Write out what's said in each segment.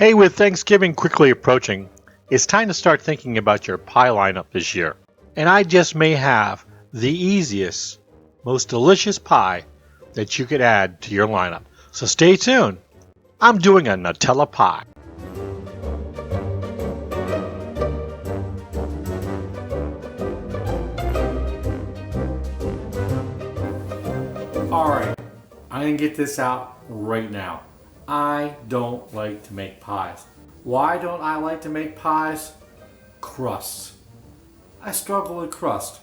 Hey, with Thanksgiving quickly approaching, it's time to start thinking about your pie lineup this year. And I just may have the easiest, most delicious pie that you could add to your lineup. So stay tuned. I'm doing a Nutella pie. Alright, I'm going to get this out right now. I don't like to make pies. Why don't I like to make pies? Crust. I struggle with crust.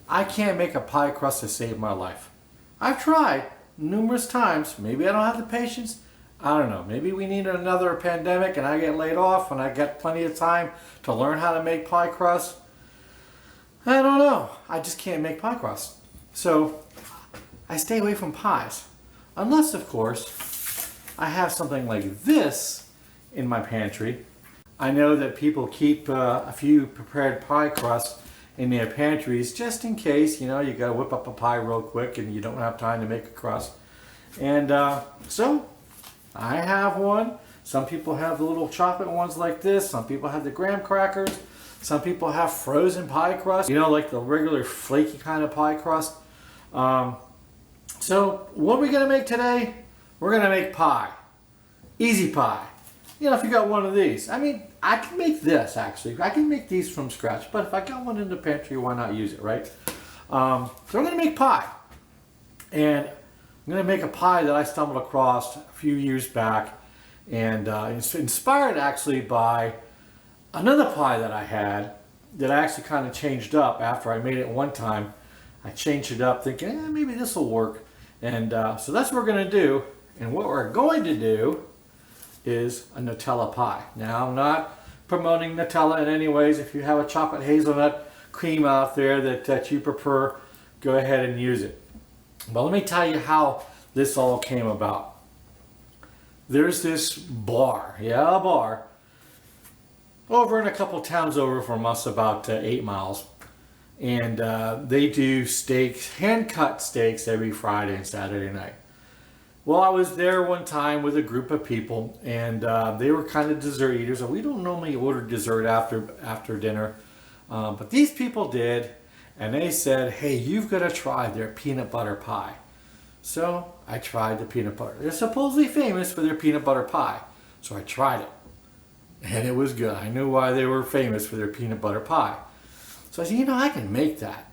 I can't make a pie crust to save my life. I've tried numerous times. Maybe I don't have the patience. I don't know. Maybe we need another pandemic and I get laid off and I get plenty of time to learn how to make pie crust. I don't know. I just can't make pie crust. So I stay away from pies. Unless, of course, I have something like this in my pantry. I know that people keep a few prepared pie crusts in their pantries just in case, you gotta whip up a pie real quick and you don't have time to make a crust. And so I have one. Some people have the little chocolate ones like this. Some people have the graham crackers. Some people have frozen pie crust, like the regular flaky kind of pie crust. So what are we gonna make today? We're gonna make pie. Easy pie. If you got one of these. I can make this actually. I can make these from scratch, but if I got one in the pantry, why not use it, right? So we're gonna make pie. And I'm gonna make a pie that I stumbled across a few years back. And it's inspired actually by another pie that I had that I actually kind of changed up after I made it one time. I changed it up thinking, maybe this will work. And so that's what we're going to do. And what we're going to do is a Nutella pie. Now, I'm not promoting Nutella in any ways. If you have a chocolate hazelnut cream out there that you prefer, go ahead and use it. But let me tell you how this all came about. There's this bar, a bar, over in a couple towns over from us, about 8 miles. And they do steaks, hand-cut steaks every Friday and Saturday night. Well, I was there one time with a group of people, and they were kind of dessert eaters. And we don't normally order dessert after dinner, but these people did, and they said, hey, you've got to try their peanut butter pie. So I tried the peanut butter. They're supposedly famous for their peanut butter pie, so I tried it, and it was good. I knew why they were famous for their peanut butter pie. So I said, I can make that.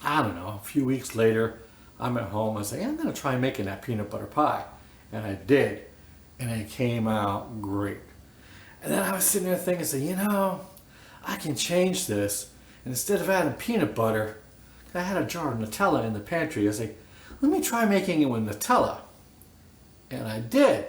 I don't know, a few weeks later, I'm at home. I say, I'm going to try making that peanut butter pie. And I did. And it came out great. And then I was sitting there thinking, I can change this. And instead of adding peanut butter, I had a jar of Nutella in the pantry. I said, let me try making it with Nutella. And I did.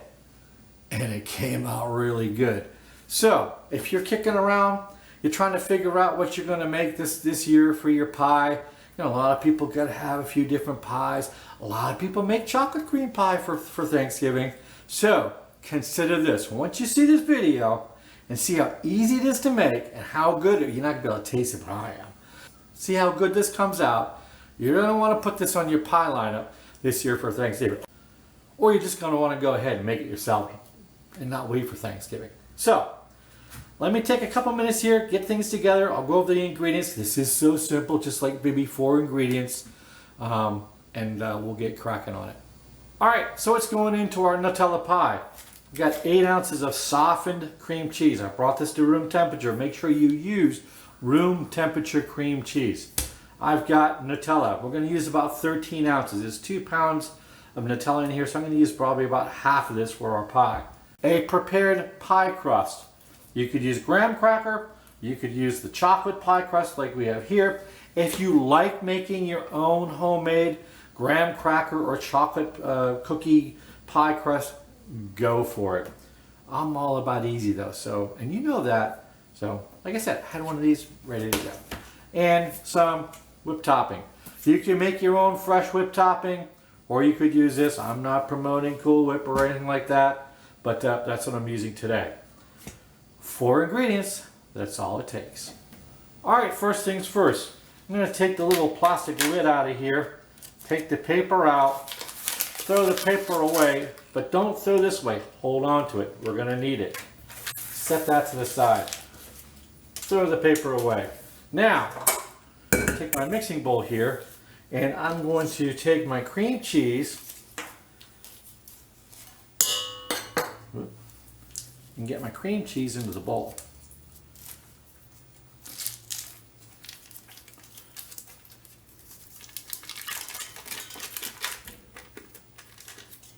And it came out really good. So, if you're kicking around, you're trying to figure out what you're going to make this year for your pie. A lot of people got to have a few different pies. A lot of people make chocolate cream pie for Thanksgiving. So consider this. Once you see this video and see how easy it is to make and how good, you're not going to be able to taste it, but I am. See how good this comes out. You're going to want to put this on your pie lineup this year for Thanksgiving. Or you're just going to want to go ahead and make it yourself and not wait for Thanksgiving. So, let me take a couple minutes here, get things together. I'll go over the ingredients. This is so simple, just like maybe 4 ingredients, and we'll get cracking on it. All right, so it's going into our Nutella pie. We've got 8 ounces of softened cream cheese. I brought this to room temperature. Make sure you use room temperature cream cheese. I've got Nutella. We're going to use about 13 ounces. There's 2 pounds of Nutella in here, so I'm going to use probably about half of this for our pie. A prepared pie crust. You could use graham cracker, you could use the chocolate pie crust like we have here. If you like making your own homemade graham cracker or chocolate cookie pie crust, go for it. I'm all about easy though, and you know that. So, like I said, I had one of these ready to go. And some whipped topping. You can make your own fresh whipped topping, or you could use this. I'm not promoting Cool Whip or anything like that, but that's what I'm using today. 4 ingredients, that's all it takes. Alright, first things first. I'm going to take the little plastic lid out of here, take the paper out, throw the paper away, but don't throw this away. Hold on to it. We're going to need it. set that to the side. Throw the paper away. Now, take my mixing bowl here, and I'm going to take my cream cheese and get my cream cheese into the bowl.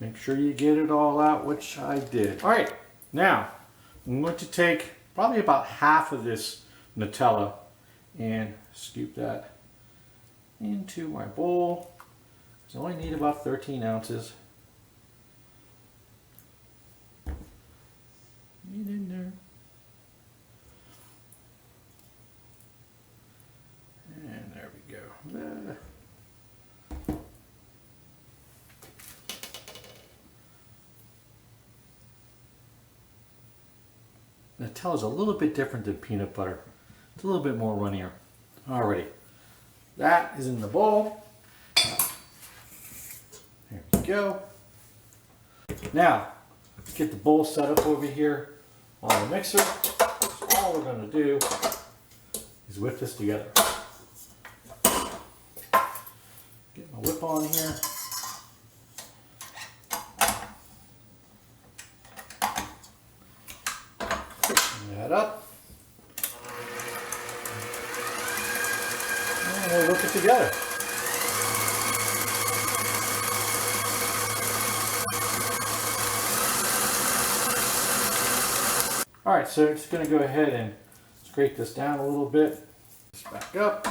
Make sure you get it all out, which I did. All right, now I'm going to take probably about half of this Nutella and scoop that into my bowl. I only need about 13 ounces. Get in there. And there we go. Nutella is a little bit different than peanut butter. It's a little bit more runnier. Alrighty, that is in the bowl. There we go. Now, get the bowl set up over here on the mixer. So all we're going to do is whip this together. Get my whip on here. That up. And we'll whip it together. Alright, so I'm just going to go ahead and scrape this down a little bit. Just back up.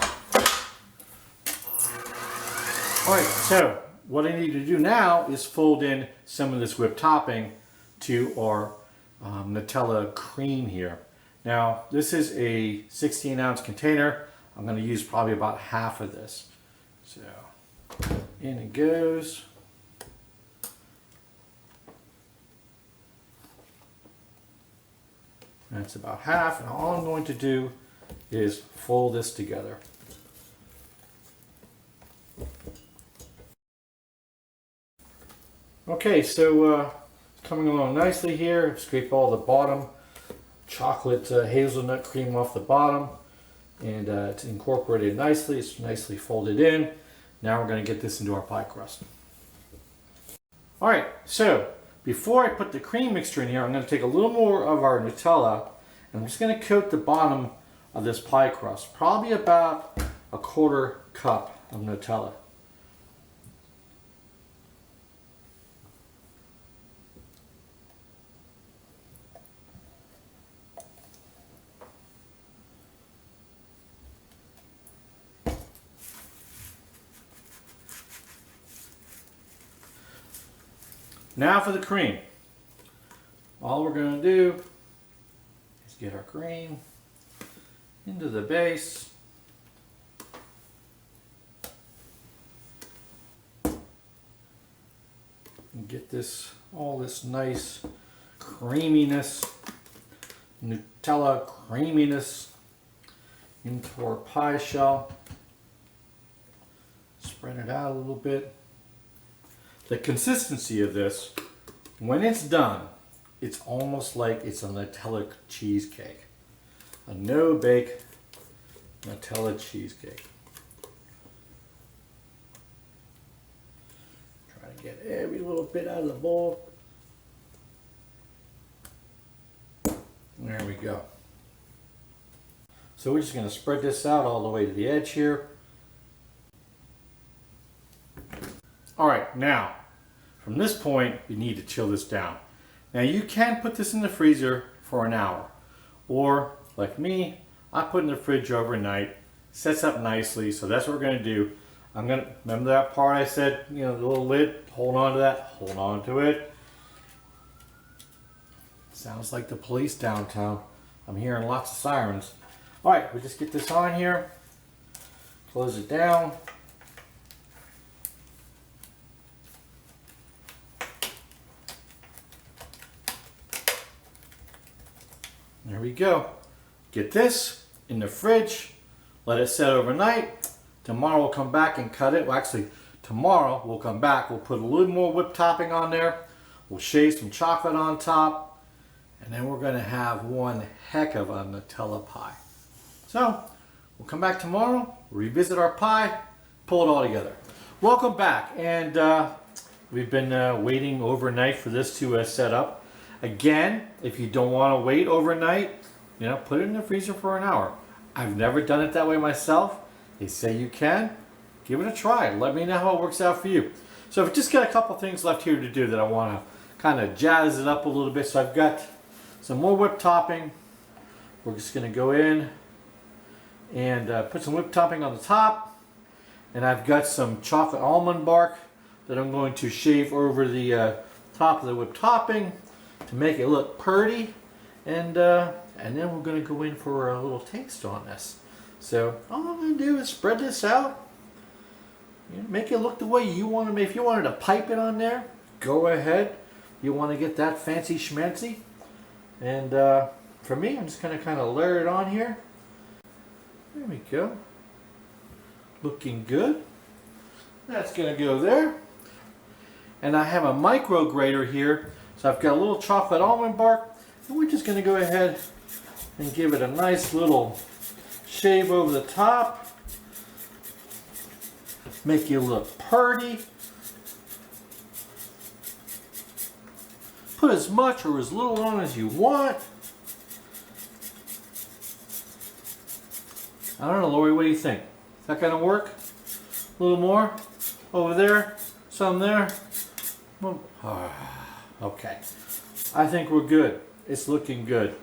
Alright, so what I need to do now is fold in some of this whipped topping to our Nutella cream here. Now this is a 16-ounce container. I'm going to use probably about half of this. So in it goes. That's about half, and all I'm going to do is fold this together. Okay, so it's coming along nicely here. Scrape all the bottom chocolate hazelnut cream off the bottom, and it's incorporated nicely. It's nicely folded in. Now we're going to get this into our pie crust. All right, so before I put the cream mixture in here, I'm going to take a little more of our Nutella, and I'm just going to coat the bottom of this pie crust, probably about a 1/4 cup of Nutella. Now for the cream. All we're going to do is get our cream into the base. And get this, all this nice creaminess, Nutella creaminess into our pie shell. Spread it out a little bit. The consistency of this, when it's done, it's almost like it's a Nutella cheesecake. A no-bake Nutella cheesecake. Try to get every little bit out of the bowl. There we go. So we're just going to spread this out all the way to the edge here. All right, now, from this point, you need to chill this down. Now you can put this in the freezer for an hour, or like me, I put it in the fridge overnight. Sets up nicely, so that's what we're gonna do. I'm gonna, remember that part I said, you know, the little lid, hold on to that, hold on to it. Sounds like the police downtown. I'm hearing lots of sirens. All right, we'll just get this on here, close it down. There we go. Get this in the fridge, let it set overnight. Tomorrow we'll come back and cut it. Well, actually, tomorrow we'll come back, we'll put a little more whipped topping on there. We'll shave some chocolate on top, And then we're going to have one heck of a Nutella pie. So, we'll come back tomorrow, revisit our pie, pull it all together. Welcome back, and we've been waiting overnight for this to set up. Again, if you don't want to wait overnight, put it in the freezer for an hour. I've never done it that way myself. They say you can. Give it a try. Let me know how it works out for you. So I've just got a couple things left here to do that I want to kind of jazz it up a little bit. So I've got some more whipped topping. We're just going to go in and put some whipped topping on the top. And I've got some chocolate almond bark that I'm going to shave over the top of the whipped topping to make it look pretty. And then we're going to go in for a little taste on this. So all I'm going to do is spread this out. Make it look the way you want to make. If you wanted to pipe it on there, go ahead. You want to get that fancy schmancy. And for me, I'm just going to kind of layer it on here. There we go. Looking good. That's going to go there. And I have a micro grater here. So I've got a little chocolate almond bark. And we're just going to go ahead and give it a nice little shave over the top. Make you look pretty. Put as much or as little on as you want. I don't know, Lori, what do you think? Is that going to work? A little more? Over there? Some there? Okay. I think we're good. It's looking good.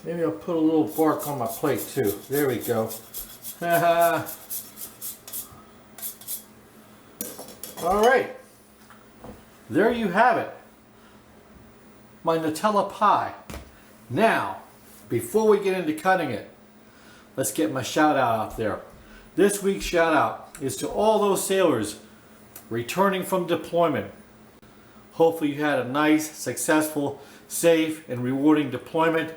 Maybe I'll put a little bark on my plate too. There we go. All right. There you have it. My Nutella pie. Now, before we get into cutting it, let's get my shout out there. This week's shout out is to all those sailors returning from deployment. Hopefully you had a nice, successful, safe, and rewarding deployment.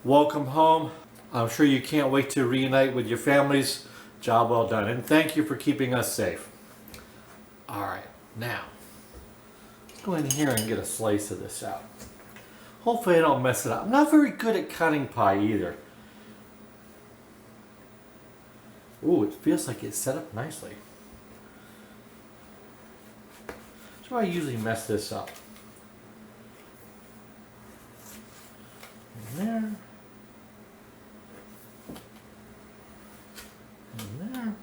Welcome home. I'm sure you can't wait to reunite with your families. Job well done. And thank you for keeping us safe. All right, now, let's go in here and get a slice of this out. Hopefully I don't mess it up. I'm not very good at cutting pie either. Ooh, it feels like it's set up nicely. That's why I usually mess this up. In there. In there.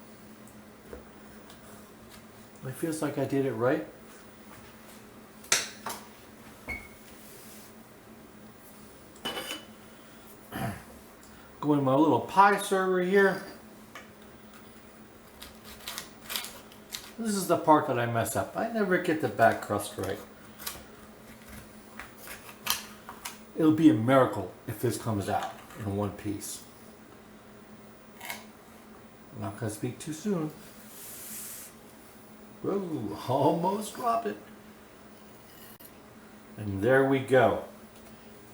It feels like I did it right. Go in my little pie server here. This is the part that I mess up. I never get the back crust right. It'll be a miracle if this comes out in one piece. I'm not going to speak too soon. Whoa, almost dropped it. And there we go.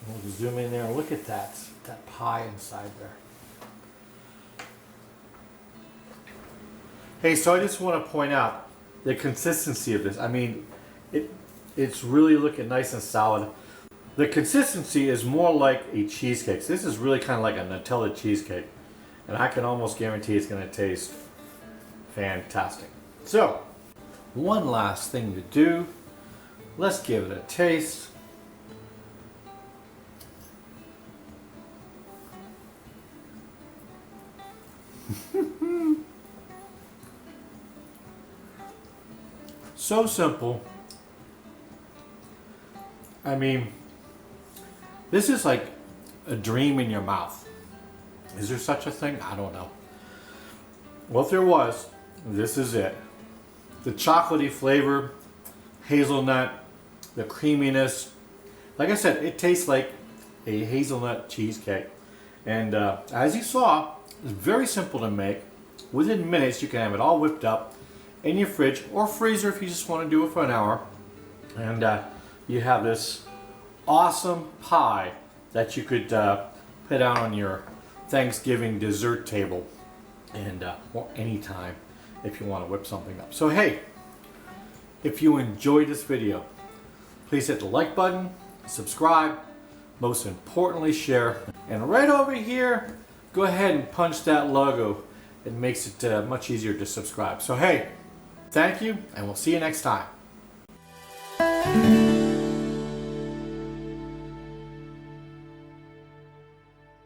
We'll zoom in there and look at that pie inside there. Hey, so I just want to point out the consistency of this. I mean, it's really looking nice and solid. The consistency is more like a cheesecake. So this is really kind of like a Nutella cheesecake. And I can almost guarantee it's going to taste fantastic. So, one last thing to do. Let's give it a taste. So simple. I mean, this is like a dream in your mouth. Is there such a thing? I don't know. Well, if there was, this is it. The chocolatey flavor, hazelnut, the creaminess. Like I said, it tastes like a hazelnut cheesecake. And as you saw, it's very simple to make. Within minutes, you can have it all whipped up in your fridge or freezer if you just want to do it for an hour. And you have this awesome pie that you could put out on your Thanksgiving dessert table and or anytime if you want to whip something up. So hey, if you enjoyed this video, please hit the like button, subscribe, most importantly share. And right over here, go ahead and punch that logo. It makes it much easier to subscribe. So hey, thank you, and we'll see you next time.